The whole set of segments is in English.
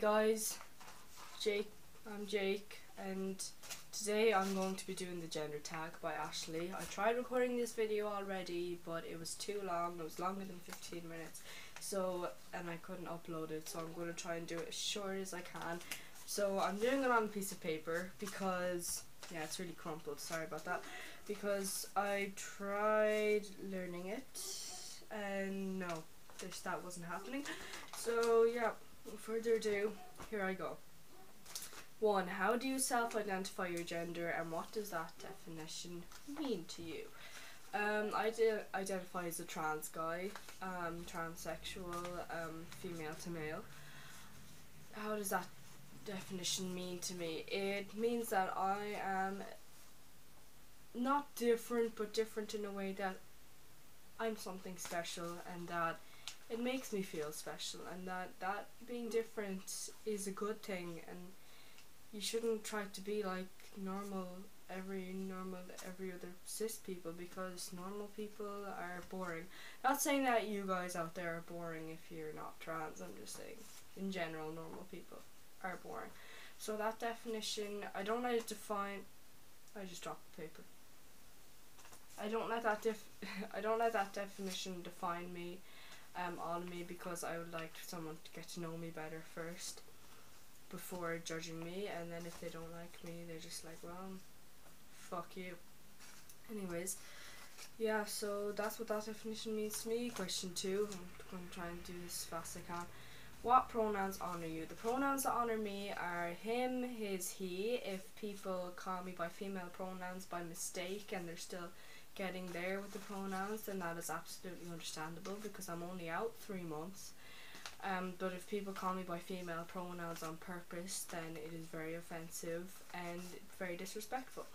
guys, I'm Jake, and today I'm going to be doing the gender tag by Ashley. I tried recording this video already, but it was too long. It was longer than 15 minutes, and I couldn't upload it, so I'm going to try and do it as short as I can. So I'm doing it on a piece of paper because, yeah, it's really crumpled, sorry about that, because I tried learning it and no, that wasn't happening. So yeah, without further ado, here I go. 1. How do you self-identify your gender, and what does that definition mean to you? I identify as a trans guy, transsexual, female to male. How does that definition mean to me? It means that I am not different, but different in a way that I'm something special, and that it makes me feel special, and that being different is a good thing, and you shouldn't try to be like every other cis people, because normal people are boring. Not saying that you guys out there are boring if you're not trans, I'm just saying in general normal people are boring. So that definition, I don't let it define. I just dropped the paper. I don't let that definition define me, all of me, because I would like someone to get to know me better first before judging me, and then if they don't like me, they're just like, well, fuck you. Anyways, yeah, so that's what that definition means to me. Question 2, I'm going to try and do this as fast as I can. What pronouns honour you? The pronouns that honour me are him, his, he. If people call me by female pronouns by mistake and they're still getting there with the pronouns, then that is absolutely understandable, because I'm only out 3 months. But if people call me by female pronouns on purpose, then it is very offensive and very disrespectful.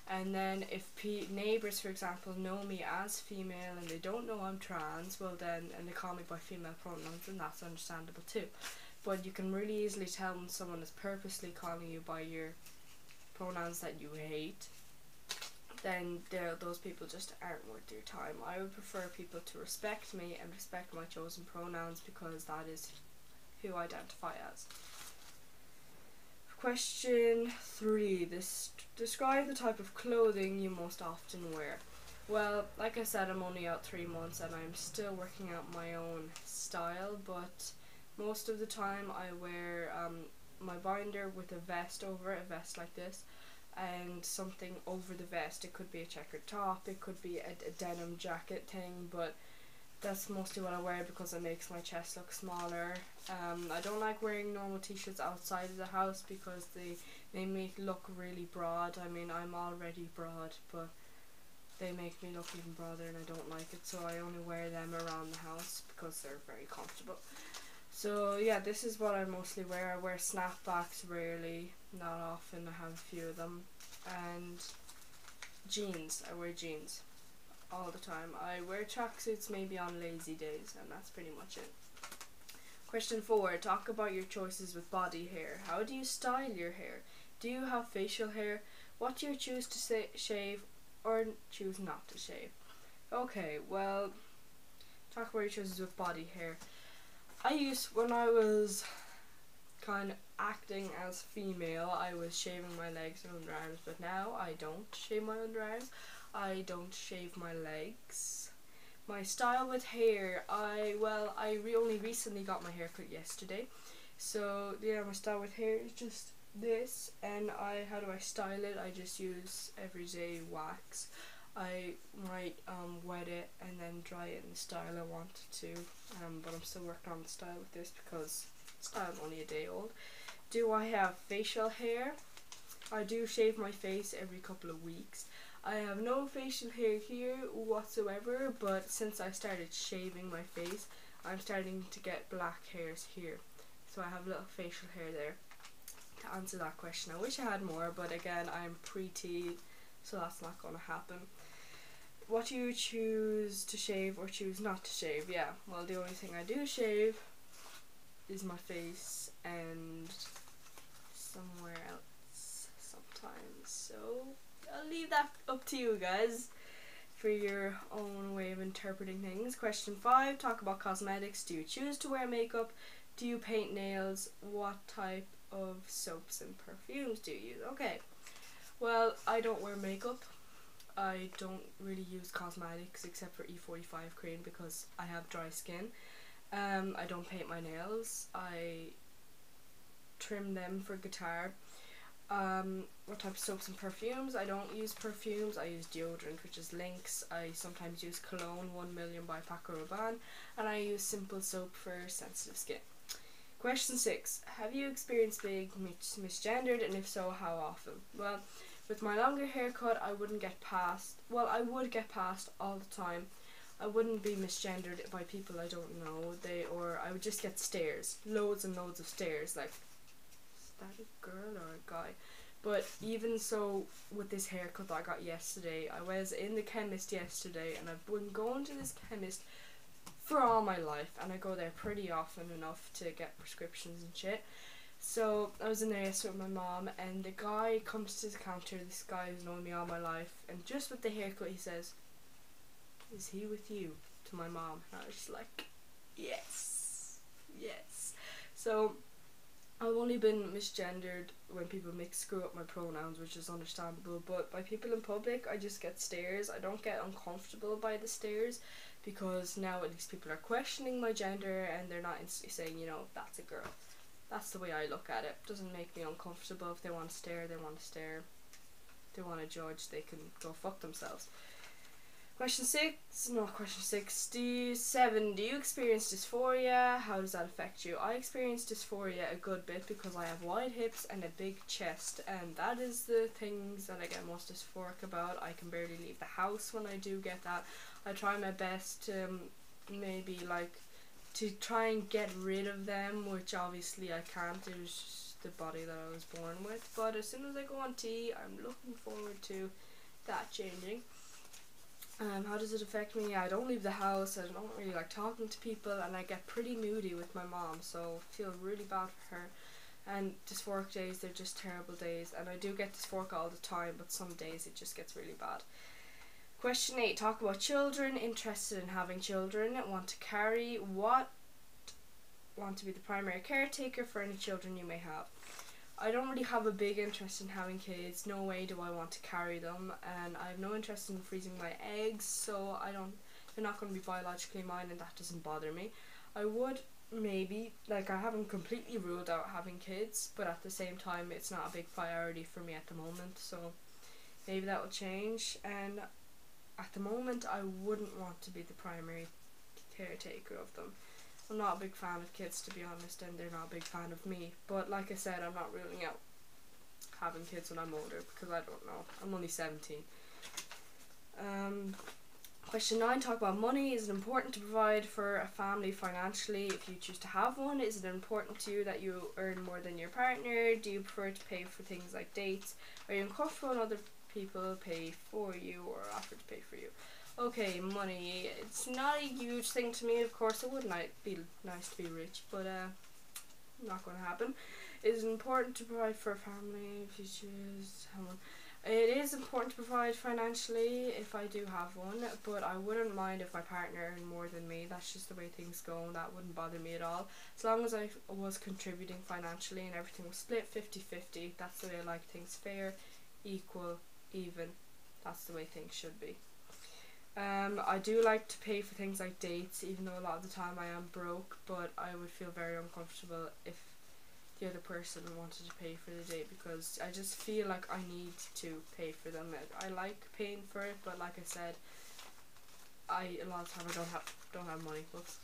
And then if neighbours, for example, know me as female and they don't know I'm trans, well then, and they call me by female pronouns, then that's understandable too. But you can really easily tell when someone is purposely calling you by your pronouns that you hate, then those people just aren't worth your time. I would prefer people to respect me and respect my chosen pronouns, because that is who I identify as. Question 3. Describe the type of clothing you most often wear. Well, like I said, I'm only out 3 months and I'm still working out my own style, but most of the time I wear my binder with a vest over it, a vest like this, and something over the vest. It could be a checkered top, it could be a denim jacket thing, but that's mostly what I wear because it makes my chest look smaller. I don't like wearing normal t-shirts outside of the house because they make me look really broad. I mean, I'm already broad, but they make me look even broader and I don't like it, so I only wear them around the house because they're very comfortable. So yeah, this is what I mostly wear. I wear snapbacks rarely, not often. I have a few of them. And jeans. I wear jeans all the time. I wear tracksuits maybe on lazy days, and that's pretty much it. Question 4. Talk about your choices with body hair. How do you style your hair? Do you have facial hair? What do you choose to shave or choose not to shave? Okay, well, talk about your choices with body hair. When I was kind of acting as female, I was shaving my legs and underarms, but now I don't shave my underarms. I don't shave my legs. My style with hair, I only recently got my hair cut yesterday, so yeah, my style with hair is just this. And how do I style it? I just use everyday wax. I might wet it and then dry it in the style I want it to, but I'm still working on the style with this because the style's only a day old. Do I have facial hair? I do shave my face every couple of weeks. I have no facial hair here whatsoever, but since I started shaving my face, I'm starting to get black hairs here. So I have little facial hair there. To answer that question, I wish I had more, but again, I'm pre-T, so that's not going to happen. What do you choose to shave or choose not to shave? Yeah, well, the only thing I do shave is my face and somewhere else sometimes. So I'll leave that up to you guys for your own way of interpreting things. Question 5. Talk about cosmetics. Do you choose to wear makeup? Do you paint nails? What type of soaps and perfumes do you use? Okay, well, I don't wear makeup. I don't really use cosmetics except for E45 cream because I have dry skin. I don't paint my nails. I trim them for guitar. What type of soaps and perfumes? I don't use perfumes. I use deodorant, which is Lynx. I sometimes use cologne, 1 Million by Paco Rabanne, and I use simple soap for sensitive skin. Question 6. Have you experienced being misgendered, and if so, how often? Well, with my longer haircut, I wouldn't get past, well, I would get past all the time. I wouldn't be misgendered by people I don't know. Or I would just get stares. Loads and loads of stares, like, is that a girl or a guy? But even so, with this haircut that I got yesterday, I was in the chemist yesterday, and I've been going to this chemist for all my life, and I go there pretty often enough to get prescriptions and shit. So I was in there yesterday with my mom, and the guy comes to the counter, this guy who's known me all my life, and just with the haircut he says, "Is he with you?" to my mom. And I was just like, yes, yes. So I've only been misgendered when people screw up my pronouns, which is understandable, but by people in public I just get stares. I don't get uncomfortable by the stares because now at least people are questioning my gender and they're not instantly saying, you know, that's a girl. That's the way I look at it. It doesn't make me uncomfortable. If they want to stare, they want to stare. If they want to judge, they can go fuck themselves. Question 7. Do you experience dysphoria? How does that affect you? I experience dysphoria a good bit because I have wide hips and a big chest, and that is the things that I get most dysphoric about. I can barely leave the house when I do get that. I try my best to to try and get rid of them, which obviously I can't. It was just the body that I was born with. But as soon as I go on tea, I'm looking forward to that changing. How does it affect me? I don't leave the house. I don't really like talking to people, and I get pretty moody with my mom, so I feel really bad for her. And dysphoric days, they're just terrible days, and I do get dysphoric all the time, but some days it just gets really bad. Question 8. Talk about children. Interested in having children. Want to carry. Want to be the primary caretaker for any children you may have. I don't really have a big interest in having kids. No way do I want to carry them, and I have no interest in freezing my eggs, so they're not going to be biologically mine, and that doesn't bother me. I would maybe, I haven't completely ruled out having kids, but at the same time it's not a big priority for me at the moment, so maybe that will change. And at the moment I wouldn't want to be the primary caretaker of them. I'm not a big fan of kids, to be honest, and they're not a big fan of me. But like I said, I'm not ruling out having kids when I'm older, because I don't know. I'm only 17. Question 9. Talk about money. Is it important to provide for a family financially if you choose to have one? Is it important to you that you earn more than your partner? Do you prefer to pay for things like dates? Are you uncomfortable when other people pay for you or offer to pay for you? Okay, money. It's not a huge thing to me. Of course, it would be nice to be rich, but not going to happen. Is it important to provide for a family if you choose someone? It is important to provide financially if I do have one, but I wouldn't mind if my partner earned more than me. That's just the way things go, and that wouldn't bother me at all. As long as I was contributing financially and everything was split 50-50, that's the way I like things. Fair, equal, even. That's the way things should be. I do like to pay for things like dates, even though a lot of the time I am broke, but I would feel very uncomfortable if the other person wanted to pay for the date, because I just feel like I need to pay for them. I like paying for it, but like I said, a lot of the time I don't have money. Whoops.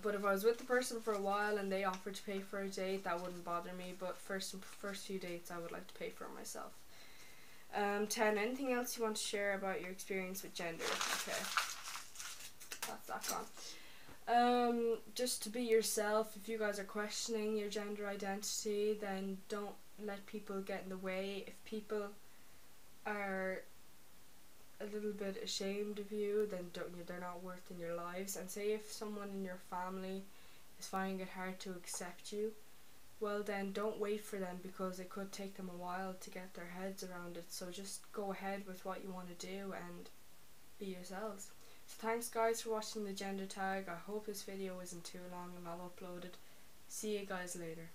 But if I was with the person for a while and they offered to pay for a date, that wouldn't bother me, but first few dates I would like to pay for myself. 10. Anything else you want to share about your experience with gender? Okay, that's that gone. Just to be yourself. If you guys are questioning your gender identity, then don't let people get in the way. If people are a little bit ashamed of you, then they're not worth in your lives. And say if someone in your family is finding it hard to accept you, well then don't wait for them, because it could take them a while to get their heads around it. So just go ahead with what you want to do and be yourselves. So thanks guys for watching the gender tag. I hope this video isn't too long and I'll upload it. See you guys later.